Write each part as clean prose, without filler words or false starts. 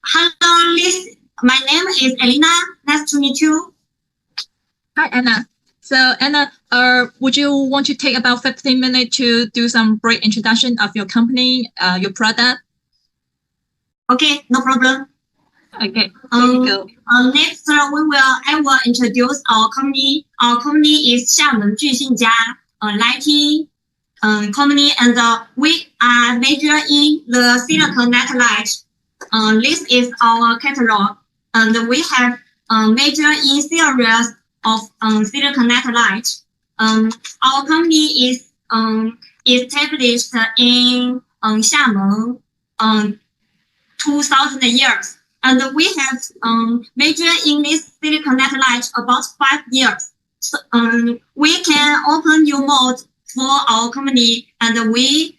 Hello, Liz. My name is Elena. Nice to meet you. Hi, Anna. So, Anna, would you want to take about 15 minutes to do some brief introduction of your company, your product? Okay, no problem. Okay, here you go. Next, I will introduce our company. Our company is 厦门巨信家 lighting company, and we are major in the silicon net light. This is our catalog, and we have major in series of silicon net light. Our company is established in Xiamen 2000 years, and we have major in this silicon net light about 5 years. So, we can open new mode for our company, and we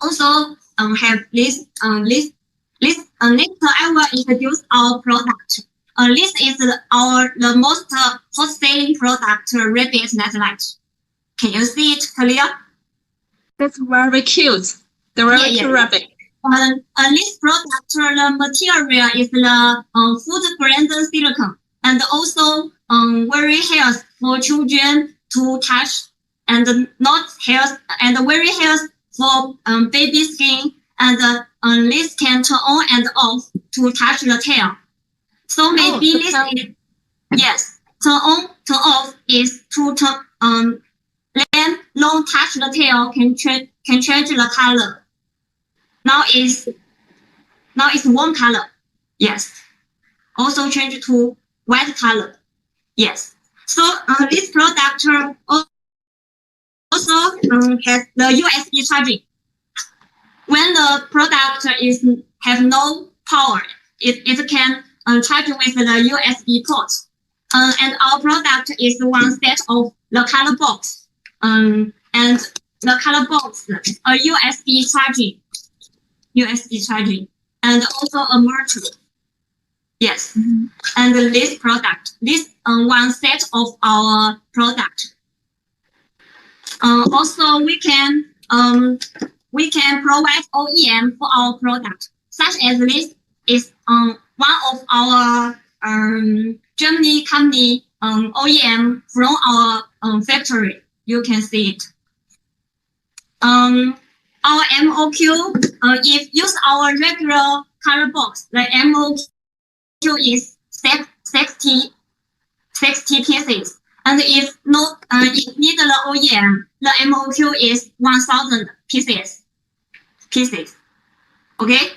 also have this. Next, I will introduce our product. This is the most hot-selling product, rabbit net light. Can you see it clear? That's very cute. The very cute rabbit. This product, the material is the food-grade silicone, and also very healthy for children to touch, and not healthy, and very healthy for baby skin, and this can turn on and off to touch the tail. So maybe this is, yes, turn on, turn off is to turn, then long touch the tail can change the color. Now it's warm color, yes. Also change to white color, yes. So this product also has the USB charging. When the product have no power, it can charge with the USB port. And our product is one set of the color box, and the color box a USB charging, and also a motor. Yes, and this product, this one set of our product. Also, we can provide OEM for our product, such as this is one of our Germany company OEM from our factory. You can see it. Our MOQ, if use our regular color box, the MOQ is 60 pieces. And if not, if need the OEM, the MOQ is 1000 pieces. Okay.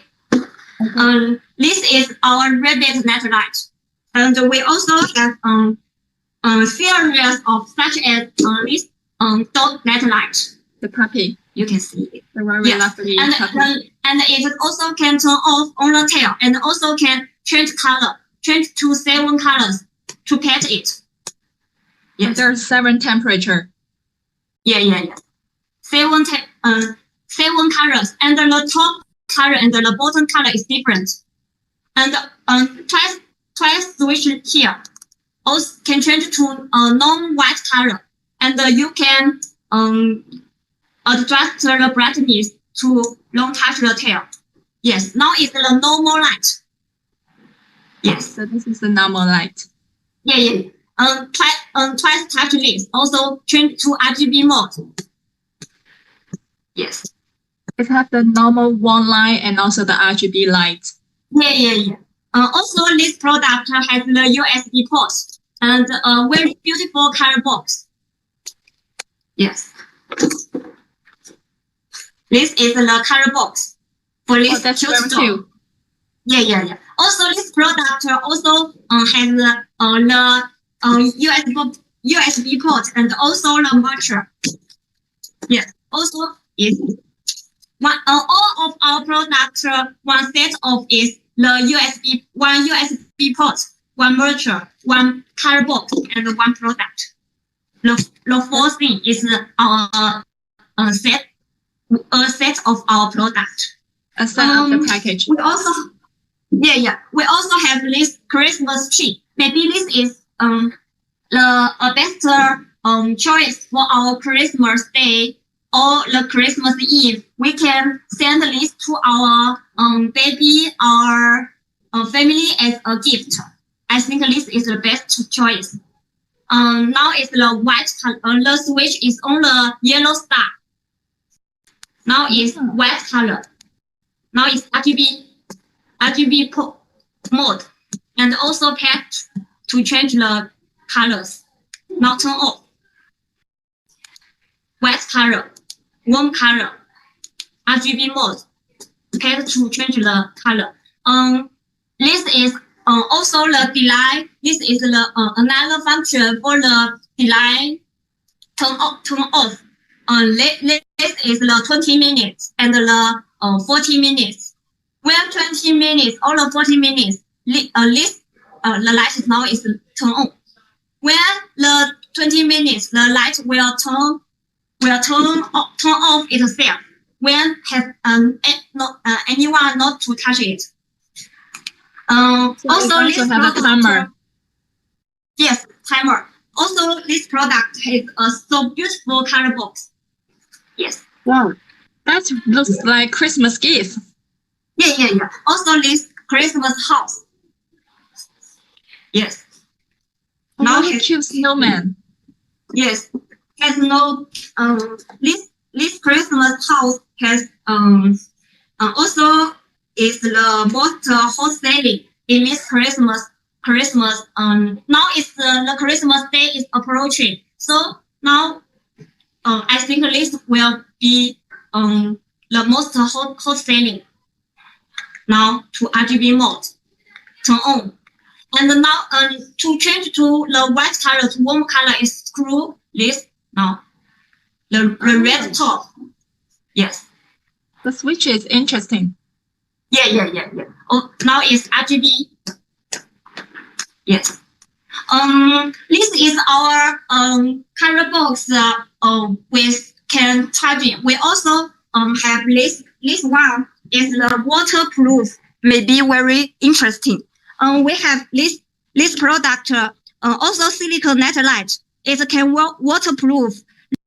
This is our rabbit net light, and we also have series of such as this dog net light. The puppy. You can see it. The very lovely puppy. And it also can turn off on the tail, and also can change color, change to 7 colors to pet it. Yes. There's 7 temperature. Yeah. 7 colors, and the top color and the bottom color is different. And twice switch here. Also can change to non-white color, and you can adjust the brightness to long touch the tail. Yes, now it's the normal light. Yes. So this is the normal light. Yeah. Twice touch this. Also change to RGB mode. Yes. It has the normal one light and also the RGB light. Yeah. Also, this product has the USB port and a very beautiful color box. Yes. This is the color box for this cute store. Yeah. Also, this product also has the USB port and also the motor. Yes. Also is all of our products, one set of is the one USB port, one motor, one color box, and one product. The fourth thing is our a set of our product. A set of the package. We also, we also have this Christmas tree. Maybe this is a better choice for our Christmas day or the Christmas Eve, we can send this to our baby or family as a gift. I think this is the best choice. Now is the white color. The switch is on the yellow star. Now is white color. Now is RGB mode, and also patch to change the colors. Now turn off. White color, warm color, RGB mode, patch to change the color. This is also the delay. This is the another function for the delay turn off. This is the 20 minutes and the 40 minutes. When 20 minutes or the 40 minutes, the light now is turned on. When the 20 minutes, the light will turn off itself. When have anyone not to touch it. So also this have a timer. Yes, timer. Also, this product has a so beautiful color box. Yes. Wow, that looks like Christmas gift. Yeah. Also, this Christmas house. Yes. Now he cute snowman. Yes. Has no this Christmas house has also is the most hot selling in this Christmas. Now is the Christmas day is approaching. So now I think this will be the most hot selling. Now to RGB mode, turn on. And now to change to the white color to warm color is screw this now. The red top. Yes. The switch is interesting. Yeah. Oh, now it's RGB. Yes. This is our color box with can charging. We also have this one is the waterproof. May be very interesting. We have this product also silicone net light. It can waterproof.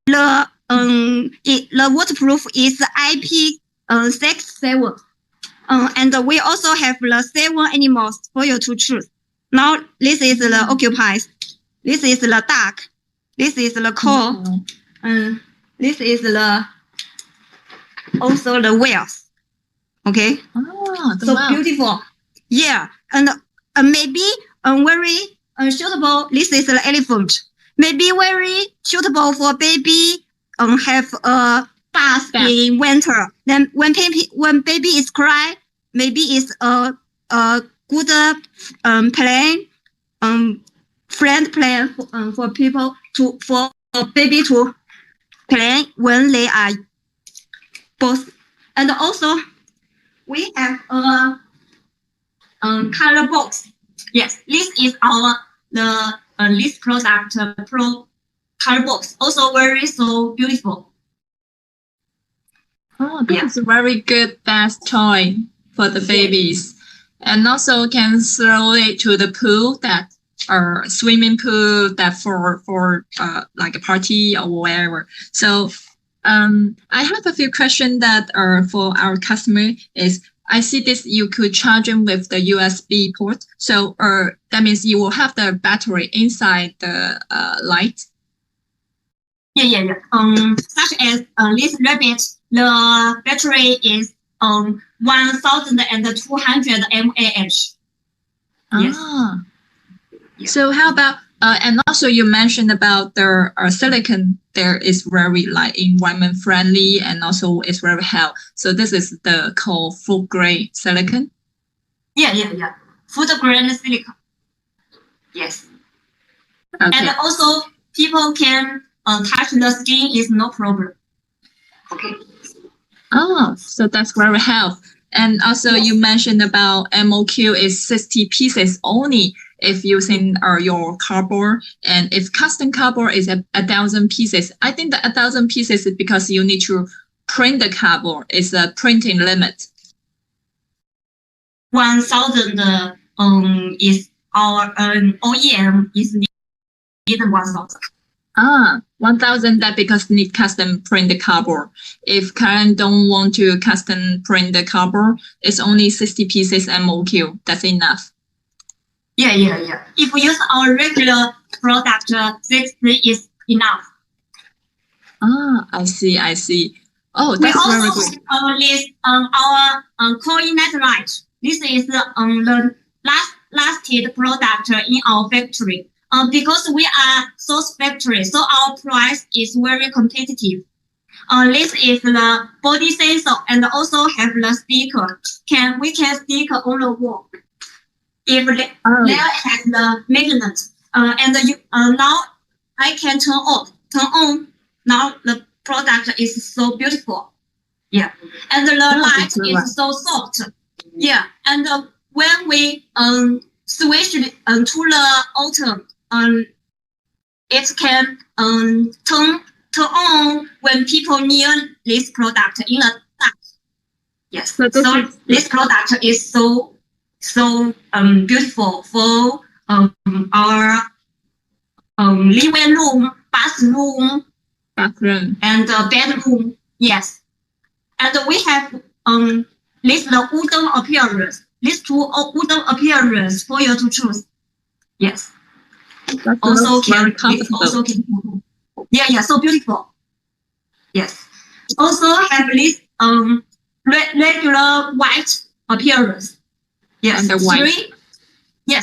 The waterproof is IP67. And we also have the 7 animals for you to choose. Now this is the occupies. This is the duck. This is the coal. This is the also the whales. Okay. So whales. Beautiful. Yeah, and maybe very suitable. This is the elephant. Maybe very suitable for baby. Have a bath in winter. Then when baby is cry, maybe it's a good plan, friend plan for people for baby to plan when they are both. And also we have a color box. Yes, this is our this product pro color box. Also very so beautiful. Oh, this is a very good bath toy for the babies. And also can throw it to the pool that or swimming pool that for like a party or whatever. So I have a few questions that are for our customer is I see this you could charge them with the USB port. So that means you will have the battery inside the light. Yeah. Such as this rabbit, the battery is 1,200 mAh. Yes. So how about and also you mentioned about the silicon there is very like environment friendly and also it's very healthy. So this is the called food grade silicon. Yeah. Food grade silicon. Yes. Okay. And also people can touch the skin is no problem. Okay. Oh, so that's very healthy. And also you mentioned about MOQ is 60 pieces only if using your cardboard, and if custom cardboard is 1,000 pieces. I think the 1,000 pieces is because you need to print the cardboard. It's a printing limit. 1,000 is our OEM is needed 1,000. 1,000 that because need custom print the cardboard. If client don't want to custom print the cardboard, it's only 60 pieces MOQ. That's enough. Yeah. If we use our regular product, 60 is enough. I see. Oh, that's very good. We also list our coin light. This is the lasted product in our factory. Because we are source factory, so our price is very competitive. This is the body sensor and also have the speaker. We can stick on the wall. If there has the magnet, and now I can turn on. Now the product is so beautiful. Yeah, and the light is so soft. Yeah, and when we switch to the autumn, it can turn on when people near this product in the dark. Yes, so this product is so beautiful for our living room, bathroom, and bedroom. Yes, and we have this the wooden appearance. These two wooden appearance for you to choose. Yes. That also very comfortable. So beautiful. Yes. Also have this regular white appearance. Yes. And the white.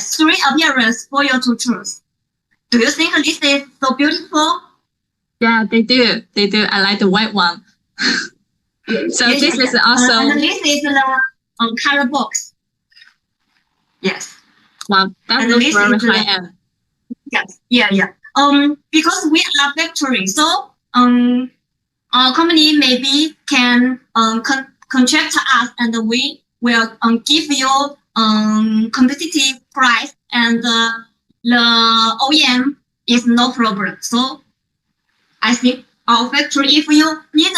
Three appearance for you to choose. Do you think this is so beautiful? Yeah, they do. I like the white one. So this is also. And this is the color box. Yes. Wow, that looks very high end. Yes. Yeah. Because we are factory, so our company maybe can contract us, and we will give you competitive price, and the OEM is no problem. So I think our factory, if you need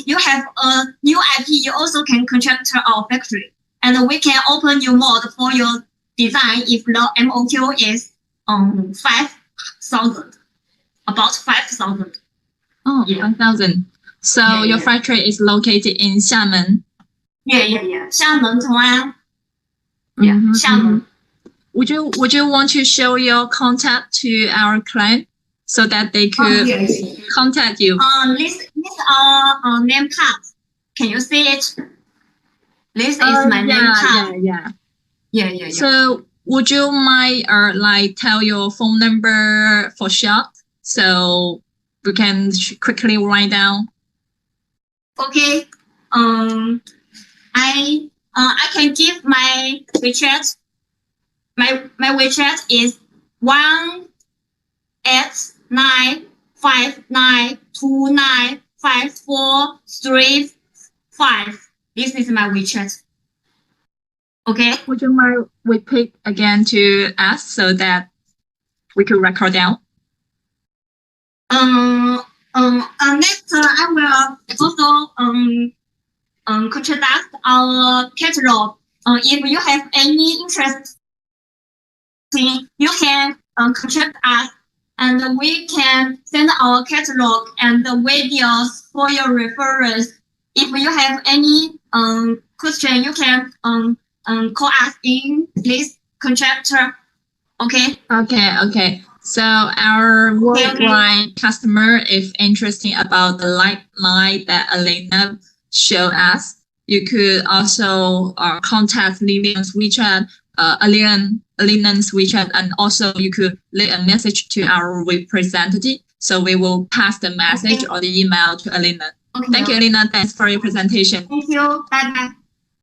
you have a new IP, you also can contract our factory, and we can open your mod for your design if the MOQ is 5,000, about 5,000. Oh, yeah. 5,000. So your factory is located in Xiamen. Yeah. Xiamen, Taiwan. Yeah, Xiamen. Would you want to show your contact to our client so that they could contact you? This is our name card. Can you see it? This is my name card. Yeah. So would you mind tell your phone number for shop so we can quickly write down? Okay. I can give my WeChat. My WeChat is 189592435. This is my WeChat. Okay. Would you mind repeat again to us so that we could record down? Next, I will also contact our catalog. If you have any interest, you can contact us, and we can send our catalog and the videos for your reference. If you have any question, you can call us in this contractor. Okay. So our worldwide customer, if interested about the light that Elena showed us, you could also contact Lilian's WeChat, Elena's WeChat, and also you could leave a message to our representative. So we will pass the message or the email to Elena. Thank you, Elena. Thanks for your presentation. Thank you. Bye.